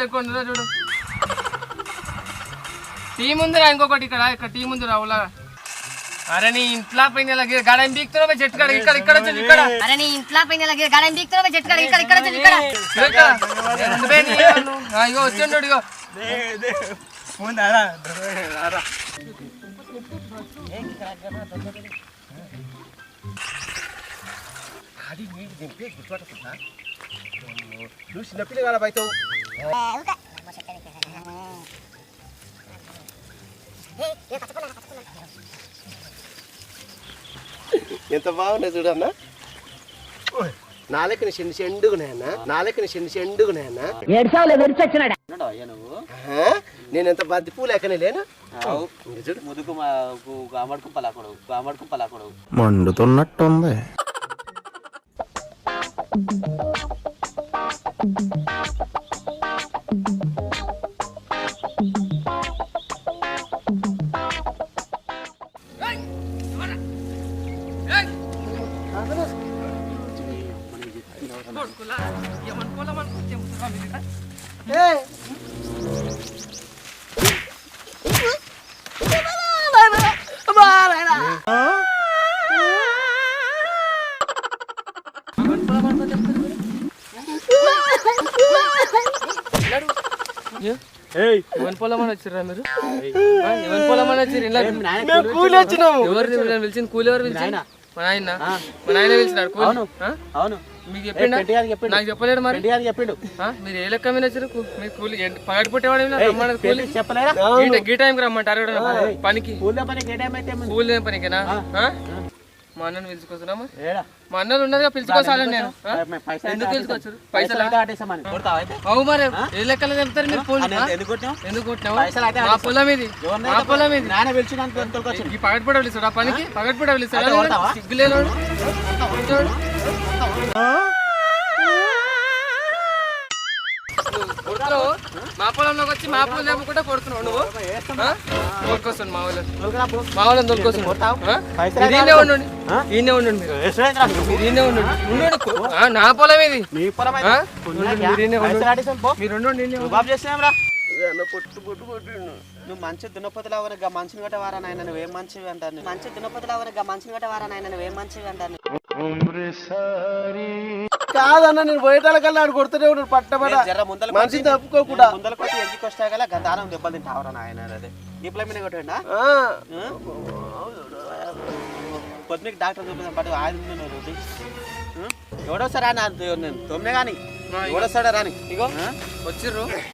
ఎక్కువ ఉంటుందో చూడు. టీ ముందురా ఇంకొకటి ఇక్కడ టీ ముందు రావులా. అరే నీ ఇంట్లో పైన గడం బీక్తున్నా చెట్టు కాడ ఇక్కడ ఇక్కడ ఇక్కడ. అరే నీ ఇంట్లో పైన గడం బీక్తున్నా చెట్టు కాడ ఇక్కడ ఇక్కడ ఇక్కడ. ఇగో వచ్చిండు ఇగో. నువ్వు చిన్నపిల్లగా అవుతావు. ఎంత బాగున్నాయి చూడన్నా. నాలుకని చెండుగున్నాయన్నా. నేను ఎంత బంతి పూలు ఎక్కనే లేను. ముదుకు అమడుకు పలాకూడవు మండుతున్నట్టుంది. ఎవరి పొలమని వచ్చిర్రా మీరు? ఎవరి పొలమని వచ్చిర్రు? ఎవరు పిలిచింది? కూలి ఎవరు పిలిచింది? మా నాయన పిలిచినాడు కూలి. అవును మీకు చెప్పిండు? నాకు చెప్పలేడు మరి. చెప్పిండు. మీరు ఏ లెక్క మీద వచ్చారు? మీరు కూలి పగటి పుట్టేవాడు కూలి చెప్పలేదా? గీ టైంకి రమ్మంటారు పనికి. కూలి పనికేనా? మా అన్నను పిలుచుకొస్తున్నామా? మా అన్నలు ఉన్నదిగా పిలుచుకోసాలని నేను. ఎందుకు పిలుచుకోవచ్చు? పైసలు అవు మరి ఏ లెక్కలు చెప్తారు మీరు? ఎందుకు కొట్టినావు? మా పొలం ఇది, మా పొలం ఇది. ఈ పగటిపూట పిలుస్తాడు ఆ పనికి. పగటిపూట పిలుస్తాడు సిగ్గులేనాడు. మా పొలంలోకి వచ్చి మా పొలం లేకుండా కొడుతున్నావు నువ్వు. తోలుకొస్తాను మా వాళ్ళని తోలుకొస్తాను. ఈయనే ఉండండి, ఈయనే ఉండండి మీరు ఈయనే ఉండండి. నా పొలం ఇది. నువ్వు మంచి దున్నపోతులాగా మనిషిని గట్టవారా నాయన నువ్వేం మంచివి అంటాను. మంచి దున్నపోతులాగా మనిషిని గట్టవారా నాయన నువ్వేం మంచివి అంటాను. కాదన్న నేను పోయేటాలకల్లా ఆడు కొడుతూనే ఉన్నాడు పట్టబడ. మనిషిని తప్పుకోకుండా ముందరకు వచ్చి ఎందుకు వస్తాగల దానం దెబ్బలు తింటావరా నాయన. అదే ఈ ప్లే మీద కొట్టండి. పొద్దునకి డాక్టర్ చూపిస్తాను పట్టు ఆయన ఎవడొస్తారా? నేను తొమ్మిది కానీ ఎవడొస్తాడా రాని. ఇగో వచ్చిర్రు.